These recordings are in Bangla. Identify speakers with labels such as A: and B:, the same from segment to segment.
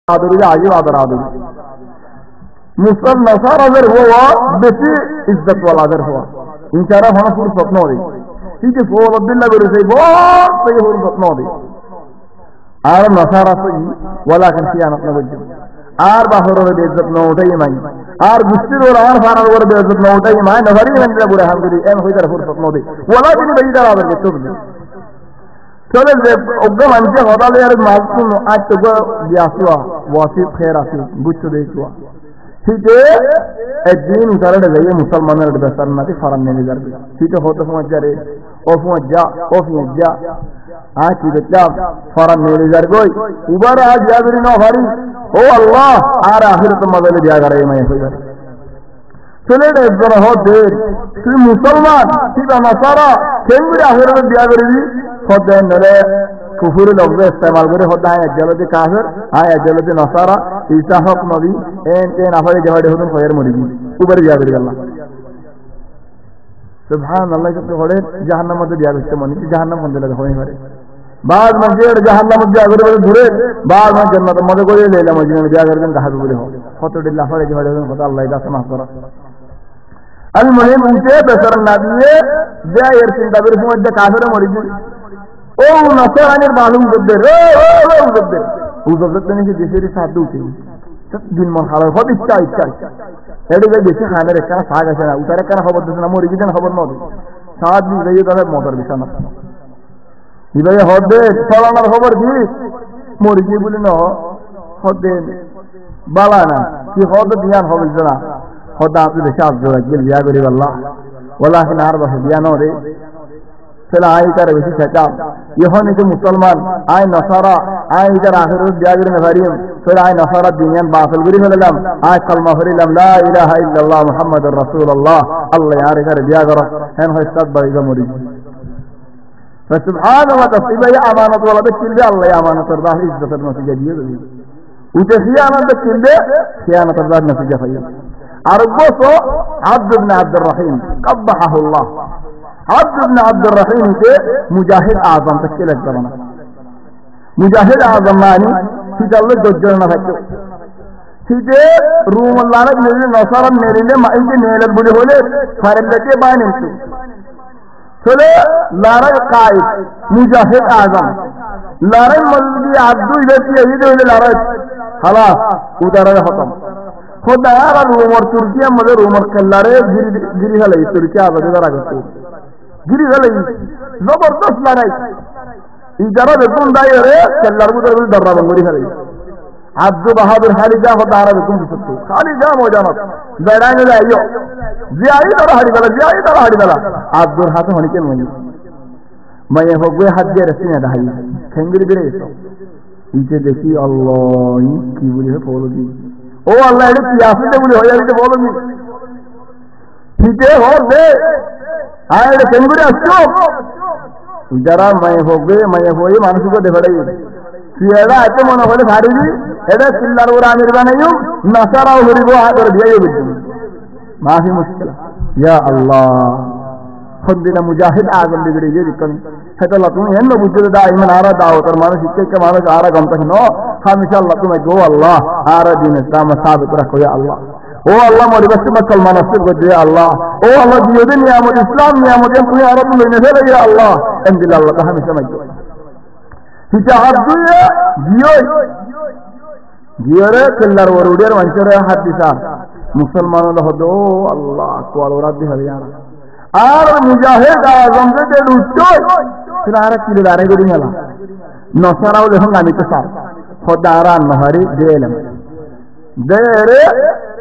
A: আদরি আগে আদর মুসল নসারাদের হওয়া বেশি ইজ্জত ওয়ালাদের হওয়া ইনশাআল্লাহ হন পুরো স্বপ্ন হবে ঠিক আছে ফল আব্দুল্লাহ বেরোছে বহুত থেকে পুরো স্বপ্ন হবে আর নসারা সই ওয়ালাকিন খিয়ানত না বুঝছো আর বাহরের বেইজ্জত না ওটাই মাই আর গুস্তির ওর আর ফারার ওর বেইজ্জত না ওটাই মাই নভারি মন্দিরা বুড়া হামগুরি এম হইতার পুরো স্বপ্ন হবে ওয়ালাকিন বেইদার আবার চলবে চলে যে অজ্ঞ মানুষে হদালে আর মাসুন আজ তো বিয়াসুয়া ওয়াসিফ খের আছে বুঝছো দেখুয়া ঠিক একদিন উতারে যাইয়ে মুসলমানের বেসার নাতে ফারান নিয়ে যাবে ঠিক হতো সময় যারে ও সময় যা ও সময় যা আজ কি দেখলাম ফারান নিয়ে যার গই উবার আজ যাবি না ভারী ও আল্লাহ আর আখিরাত মজলে দিয়া করে মাই হই যাবে চলে একজন হতে তুই মুসলমান তুই নাসারা কেমনে আখিরাত দিয়া করবি হতে নরে কুফুরি লফজ ইস্তেমাল করে হতে আয় জলতে কাফির আয় জলতে নাসারা ঈসা হক নবী এন আফারে জহাড়ে হতুন খয়ের মরিবি উপরে দিয়া করি আল্লাহ সুবহানাল্লাহ কত বড় জাহান্নাম মধ্যে দিয়া করতে মনে জাহান্নাম মধ্যে লাগা হই পারে বাদ মঞ্জের জাহান্নাম মধ্যে আগরে বলে দূরে বাদ মঞ্জ জান্নাত মধ্যে করে লেলা মজনে দিয়া করবেন কাহাবে বলে হয় কতদিল্লাহ আফারে জহাড়ে হতুন কত আল্লাহ দাস মাফ করা আল মুহিম উঠে বেসর না দিয়ে যা এর চিন্তা করে মধ্যে কাফিরে মরিবি ও নসরানির মালুম করবে রে ও করবে উজবত নিয়ে দেশের সাথে উঠে দিন মন হারার হতে ইচ্ছা এটা যে বেশি খানের একটা শাক আছে না উতারে কেন খবর দিচ্ছে না মরি দিন খবর নদী সাত দিন যাইয়ে তাদের মদর বিছানা এবারে হদে ফলানোর খবর কি মরি গিয়ে বলি না হদে বালা না কি হদ ধ্যান হবে না হদা আপনি দেশে আসবে গেল বিয়া করি আল্লাহ ওলা আর বাসে বিয়া নরে ছেলে আয় তার বেশি শেখাম এখন এই যে মুসলমান আয় নসারা আয় ইটার আখের বিয়াগির নেভারিম ছেলে আয় নসারা দুনিয়ান বাতিল করে ফেললাম আয় কালমা ফরিলাম লা ইলাহা ইল্লাল্লাহ মুহাম্মাদুর রাসূলুল্লাহ আল্লাহ আর এর বিয়া করো হেন হয় সাত বাইজা মরি সুবহানাহু ওয়া তাআলা আমানত ওয়ালা দেখলে আল্লাহ আমানতের দাহ ইজ্জতের নতিজা দিয়ে দেবে উঠে খিয়ানত দেখলে খিয়ানতের দাহ নতিজা পাইয়া আর বসো আব্দ ইবনে আব্দুর রহিম কব্বাহাহুল্লাহ عبد بن عبد الرحيم کے مجاہد اعظم تک کے لگ جانا مجاہد اعظم معنی ঠিক আল্লাহ জজ্জর না থাকে ঠিক রুম আল্লাহর মেরে নসারান মেরিলে মাইতে নেলার বলে হলে ফারেলতে বানিয়েছে চলে লারা কায়েদ মুজাহিদ আযম লারা মলবি আব্দুল বেতি এই হলে লারা খালাস উদারে খতম খোদা আর রুমর তুর্কিয়া মধ্যে রুমর খেলারে গিরি হলে তুর্কিয়া আবাদে দ্বারা গেছে গিরি হলে জবরদস্ত লড়াই ইজারা বেতন দায় রে খেলার মধ্যে দররা বঙ্গরি হলে আব্দু বাহাদুর খালিজা হতা আর বেতন দিতে খালিজা মজানত জয়রানে যাইও জিয়াই তারা হাড়ি দালা আব্দুর হাতে হনিকে মনি মায়ে হগবে হাত দিয়ে রসিনা দাহাই খেঙ্গিরি বেরে এসো ইতে দেখি আল্লাহ কি বলি হে বলো দি ও আল্লাহ এটা কি আসলে বলি হয়ে যাবে বলো নি ঠিকই হর দে আয় খেঙ্গিরি আসছো যারা মায়ে হগবে মায়ে হই মানুষকে দেখাড়াই সিয়াড়া এত মনে হলে ভারিবি এটা সিল্লার ওরা আমির বানাইও নাসারাও হরিব আদর দিয়ে বুঝি মাফি মুশকিল ইয়া আল্লাহ খন্দিনা মুজাহিদ আযম বিগড়ে যে দিকন সেটা আল্লাহ তুমি এন্ন বুঝতে দাও ইমান আরা দাও তোর মানুষ ইচ্ছে মানুষ আরা গম থাকে নো হামেশা আল্লাহ তুমি গো আল্লাহ আরা দিন ইসলাম সাবিত রাখো ইয়া আল্লাহ ও আল্লাহ মরিবাস মুসলমান নসিব করে ইয়া আল্লাহ ও আল্লাহ দিও দিন নিয়ামত ইসলাম নিয়ামত তুমি আরা তুমি নেবে ইয়া আল্লাহ এমদিল আল্লাহ তা হামেশা মাইতো হিতা আব্দুল্লাহ জিয়রে কেল্লার ওরুডের মানুষের হাত দিছা মুসলমান হলো আল্লাহ কোয়াল ওরা দি হরিয়ানা আর মুজাহিদ আযম যে উঠছই সেরা কিলো দাঁড়ে গড়ি মেলা নসারাও যখন নামিতে স্যার খোদারা নহরি দেলাম দেরে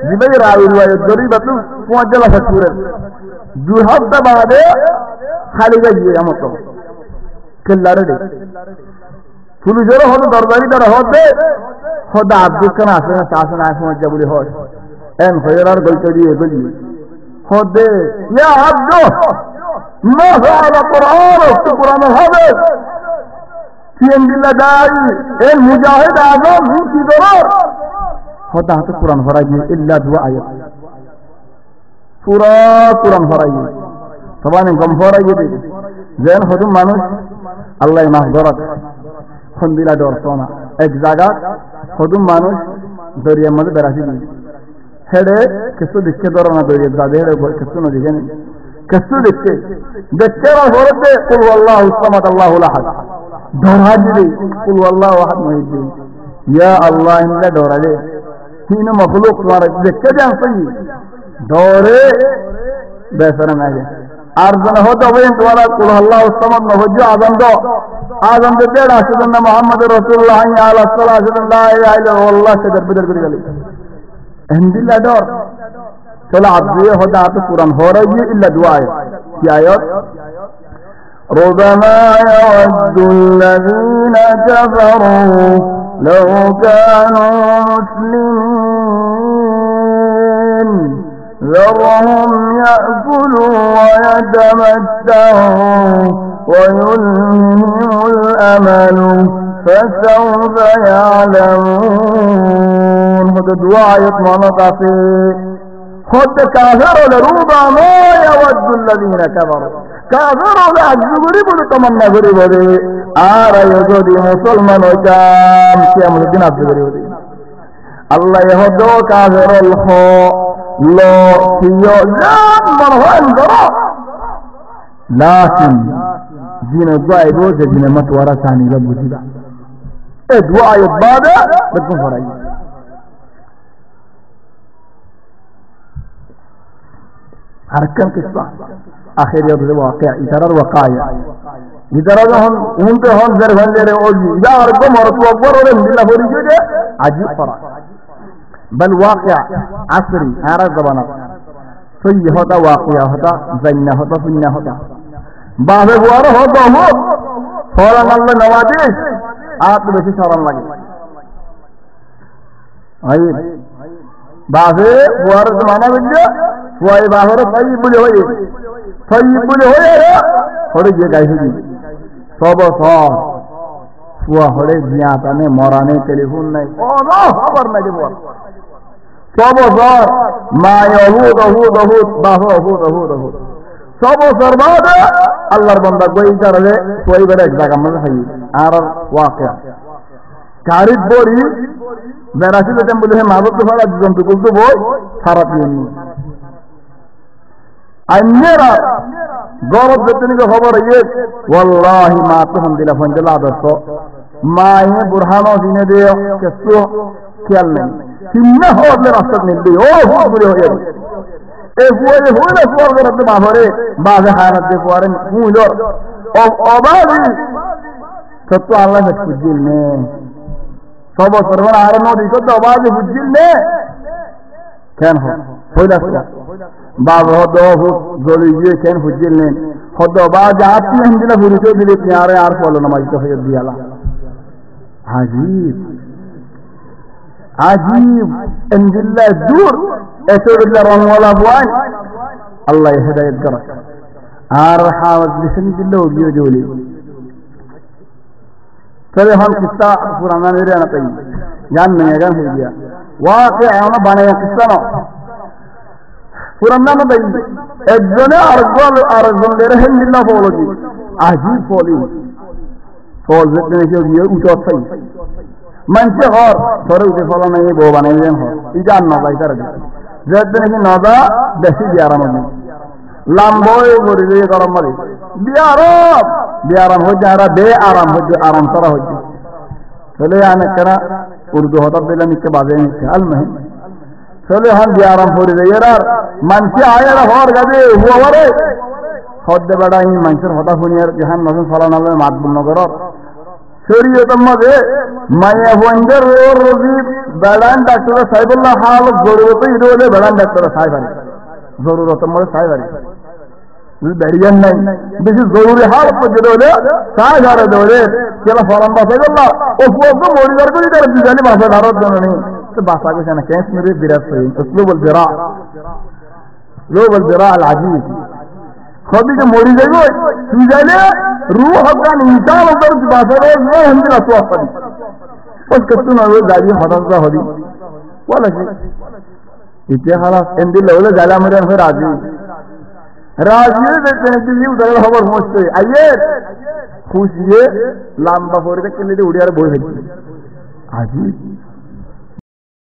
A: জিবে রাউল ওয়াই দরি বাতু পৌঁছলা সতুরে দুহাবটা বাদে খালি গিয়ে আমত কেল্লারে দে পুলিশের হতো দরবারি দ্বারা হতে খোদা আব্দুল খান আসে না শাসন আয় পৌঁছ যা বলে হয় এম হইরার গলতে দিয়ে বলি খোদে ইয়া আব্দু মা ফাআলা কুরআন কুরআন হবে তিন দিলা দাই এই মুজাহিদ আযম কি দরর খোদা হাতে কুরআন ভরাই ইল্লা দুয়া আয়াত পুরা কুরআন ভরাই সবানে গম ভরাই দিবে যেন হতো মানুষ আল্লাহ মাফ দরক খন্দিলা দর্শনা এক জায়গা হদুম মানুষ দরিয়ার মধ্যে বেড়াছি হেডে কিছু দেখতে ধরো না দরিয়ার দাদে হেডে কিছু না দেখে কিছু দেখতে দেখতে হরতে কুল আল্লাহ উসমাত আল্লাহ আহাদ ধরা দিলে কুল আল্লাহ আহাদ মহিদিন ইয়া আল্লাহ ইন্না ধরা দে तीन मखलूक तुम्हारा देखते जान सही दौरे बेसर में आगे आर्जन हो तो वही तुम्हारा कुल अल्लाह उस्तमद न हो जो आदम दे तेरा सदन मोहम्मद रसूलुल्लाह अल्लाह सल्लल्लाहु अलैहि वसल्लम अल्लाह से दरबदर कर गली अल्हम्दुलिल्लाह डर चलो आप ये होता तो कुरान हो रही है इल्ला दुआ है क्या आयत ربما يود الذين كفروا لو كانوا مسلمين ذرهم يأكلوا ويتمتعوا ويلههم الأمل فسوف يعلمون هذا دعاء يطمئن فيه خد كافر ربما يود الذين كفروا কাফের হলে আজগুরি বলে তমান্না করে বলে আর যদি মুসলমান হইতাম কিয়ামতের দিন আজগুরি বলে আল্লাহ ইহদ কাফের হ ল কিয় জান মরহান করো লাকিন দিন গায়ব যে দিন মতওয়ারা সানি লা বুঝিবা এ দুআ ইবাদা বেকুম ফরাই হারকান কিসা آخر يوم الواقع يترى الوقايع يترى هم أنت هم زرهن جري أوجي إذا أرجو مرتو أكبر ولا من الله فريجه عجيب فرق بل واقع عصري هذا زمانه سيء هذا واقع هذا زين هذا فين هذا بعض الوارث هذا هو فوران الله نواديش आप बेशी शरण लगे आई बाहे वार जमाना में जो वाई बाहर सही बोले होए सही बोले होए थोड़े ये गाइस जी सब सर हुआ थोड़े जियाता ने मराने टेलीफोन नहीं ओ नो खबर नहीं वो सब सर मा यहूद सब सरबाद अल्लाहर बंदा कोई करे कोई बड़े जगह में है आर वाकया कारित बोरी बेरासी देते बोले माबत तो फला जंतु को तो वो सारा पीनी अन्यरा गौरव देते को खबर ये वल्लाहि मा तो हम दिला फंजला दसो माए बुरहानो दिने दे केसो ख्याल नहीं किन्ना हो अपने रास्ते में दे ओ हो बुरे हो जाए ए हुए ना सुअर को रद्द बाहरे बाज़ हालत दे फुआरे मुझो ओबाली सत्तो अल्लाह ने कुजिल ने सब सर्वर आरनो दिखो तो आवाज कुजिल ने कैन हो ना बाब हो दो हो गोली ये कैन कुजिल ने हो दो बाज आती है हिंदी ना बुरी तो दिले प्यारे आर फॉलो नमाज तो है दिया ला عجيب ان بالله دور اتو بالله رحم ولا بوان الله يهداية قرأ ارحاوت لسن بالله وبيو جولي فلي هم قصة قرآن میرے آنا پہی جان نہیں ہے گا ہو گیا واقع ہونا بانے قصة نو قرآن میں پہی اجزنے ارزن لے رہے ہیں اللہ فولو جی عجیب فولی فول زدنے کے لیے اوچوت صحیح منچے اور थोड़े उसे फॉलो नहीं वो बने हैं हो इजान ना भाई कर दे जब नहीं नौदा दसी बियाराम में लंबोए मुरी ये करम मरी बियाराम हो जा रहा बे आराम हो जा आराम सारा हो जा चले आने करा उर्दू होता दिला निके बाजे में ख्याल में चले हम बियाराम हो रही है यार मंचे आए ना और गदे हुआ वरे खुद दे बड़ा ही मंचर होता हुनियर जहां नजर फॉलो ना में मात बुन करो शरीयत मजे माया वंजर और रोजी बड़ान डॉक्टर साहिबुल्लाह हाल जरूरत इरोले बड़ान डॉक्टर साहिबारी जरूरत मजे साहिबारी बढ़िया नहीं बेसी जरूरी हाल पर जरोले साहिबारे दोले केला फॉरम साहिबुल्लाह उस वो मोरीदार को इधर जाने भाषा धारत दोनों नहीं तो भाषा को जाना कैसे मेरे विराट से उसलोब الذراع العجيب خودی جو موری دیگو سیزاله روح کان انسان ऊपर बासरे ये हम दिला तो अपनी उस कस्तून और गाड़ी हटाता होदी वाला जी इतने خلاص इन दिल वाले जाला मेरे फिर राजी देखते हैं कि ये उधर खबर पहुंचते आइए खुश ये लंबा फोड़ के लिए उड़ियार बोल है आजी